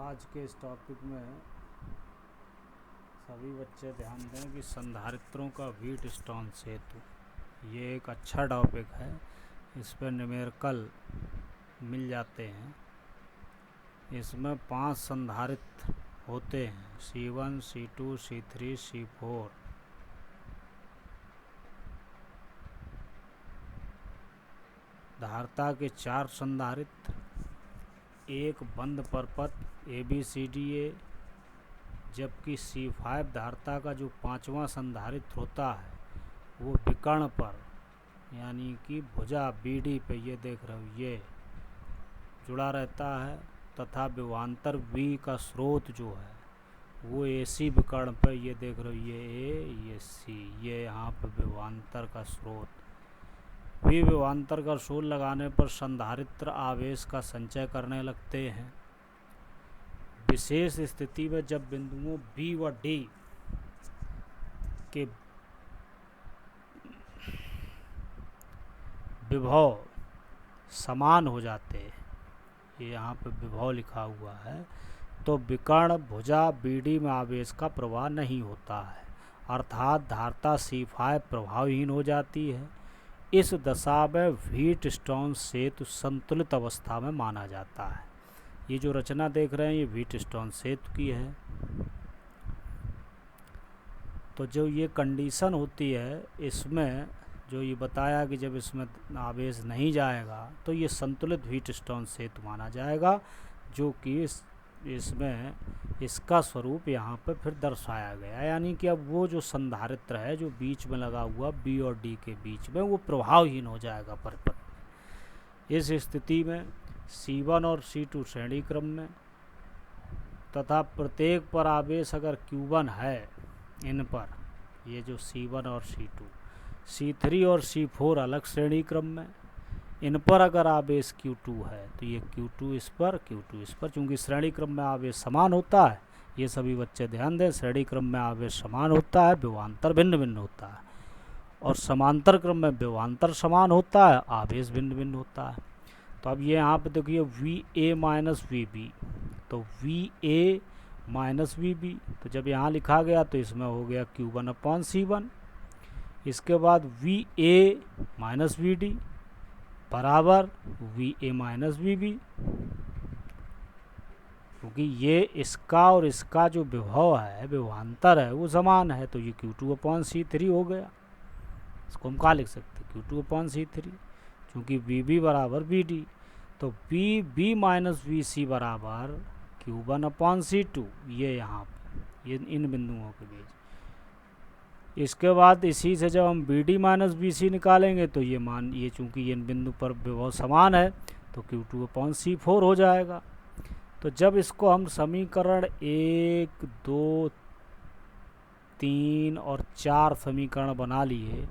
आज के इस टॉपिक में सभी बच्चे ध्यान दें कि संधारित्रों का व्हीटस्टोन सेतु ये एक अच्छा टॉपिक है। इस पर न्यूमेरिकल मिल जाते हैं। इसमें 5 संधारित्र होते हैं, C1, C2, C3, C4। धारता के 4 संधारित्र, एक बंद परपथ ABCDA, जबकि C5 धारता का जो 5वां संधारित्र होता है वो विकर्ण पर यानी कि भुजा BD पे, ये देख रहे हो, ये जुड़ा रहता है तथा विभवांतर V का स्रोत जो है वो AC विकर्ण पर, ये देख रहे हो, ये A ये C, ये यहाँ पे विभवांतर का स्रोत। विभवांतर का स्रोत लगाने पर संधारित्र आवेश का संचय करने लगते हैं। विशेष स्थिति में जब बिंदुओं B व D के विभव समान हो जाते हैं, ये यहाँ पे विभव लिखा हुआ है, तो विकर्ण भुजा BD में आवेश का प्रवाह नहीं होता है, अर्थात धारता C5 प्रभावहीन हो जाती है। इस दशा में व्हीटस्टोन सेतु संतुलित अवस्था में माना जाता है। ये जो रचना देख रहे हैं ये व्हीटस्टोन सेतु की है। तो जो ये कंडीशन होती है, इसमें जो ये बताया कि जब इसमें आवेश नहीं जाएगा तो ये संतुलित व्हीटस्टोन सेतु माना जाएगा, जो कि इसमें इसका स्वरूप यहाँ पर फिर दर्शाया गया। यानी कि अब वो जो संधारित्र है जो बीच में लगा हुआ B और D के बीच में, वो प्रभावहीन हो जाएगा परपथ। इस स्थिति में C1 और C2 श्रेणी क्रम में तथा प्रत्येक पर आवेश अगर Q1 है, इन पर ये जो C1 और C2, C3 और C4 अलग श्रेणी क्रम में, इन पर अगर आवेश Q2 है तो ये Q2 इस पर, Q2 इस पर। चूँकि श्रेणी क्रम में आवेश समान होता है, ये सभी बच्चे ध्यान दें, श्रेणी क्रम में आवेश समान होता है, विभवांतर भिन्न भिन्न होता है, और समांतर क्रम में विभवांतर समान होता है, आवेश भिन्न भिन्न होता है। तो अब ये यहाँ पे देखिए VA माइनस VB, तो VA माइनस VB, तो जब यहाँ लिखा गया तो इसमें हो गया Q1/C1। इसके बाद VA माइनस VD बराबर VA माइनस VB, क्योंकि ये इसका और इसका जो विभव है, विभवांतर है, वो समान है, तो ये Q2/C3 हो गया। इसको हम क्या लिख सकते हैं, Q2/C3, क्योंकि VB बराबर VD, तो VB माइनस VC बराबर Q1/C2, ये यहाँ पर, ये इन बिंदुओं के बीच। इसके बाद इसी से जब हम BD माइनस BC निकालेंगे तो ये चूँकि इन बिंदु पर विभव समान है तो Q2/C4 हो जाएगा। तो जब इसको हम समीकरण 1, 2, 3 और 4 समीकरण बना लिए,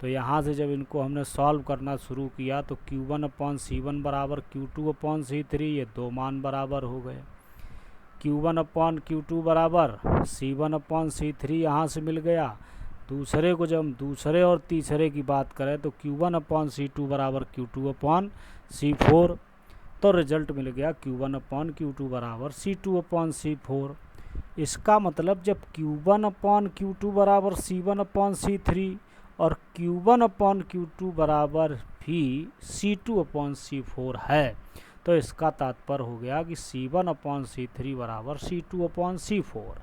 तो यहाँ से जब इनको हमने सॉल्व करना शुरू किया तो Q1/C1 बराबर Q2/C3, ये 2 मान बराबर हो गए। Q1/Q2 बराबर C1/C3 यहाँ से मिल गया। दूसरे को जब हम दूसरे और तीसरे की बात करें तो Q1/C2 बराबर Q2/C4, तो रिजल्ट मिल गया Q1/Q2 बराबर C2/C4। इसका मतलब जब Q1/Q2 बराबर C1/C3 और Q1/Q2 बराबर भी C2/C4 है, तो इसका तात्पर्य हो गया कि C1/C3 बराबर C2/C4,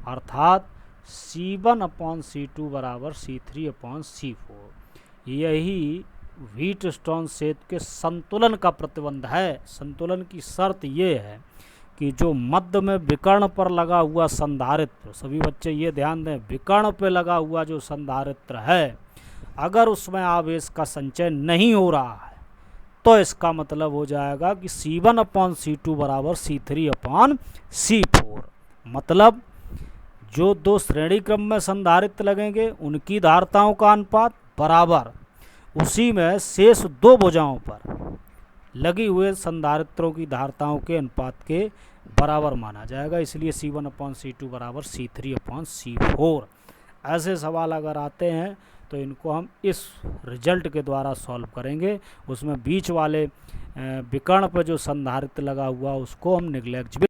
अर्थात C1/C2 बराबर C3/C4। यही व्हीटस्टोन सेतु के संतुलन का प्रतिबंध है। संतुलन की शर्त ये है कि जो मध्य में विकर्ण पर लगा हुआ संधारित्र, सभी बच्चे ये ध्यान दें, विकर्ण पे लगा हुआ जो संधारित्र है, अगर उसमें आवेश का संचय नहीं हो रहा है तो इसका मतलब हो जाएगा कि C1/C2 बराबर C3/C4। मतलब जो 2 श्रेणी क्रम में संधारित्र लगेंगे उनकी धारताओं का अनुपात बराबर उसी में शेष 2 भुजाओं पर लगी हुए संधारित्रों की धारताओं के अनुपात के बराबर माना जाएगा। इसलिए C1/C2 बराबर C3/C4। ऐसे सवाल अगर आते हैं तो इनको हम इस रिजल्ट के द्वारा सॉल्व करेंगे। उसमें बीच वाले विकर्ण पर जो संधारित्र लगा हुआ उसको हम निग्लेक्ट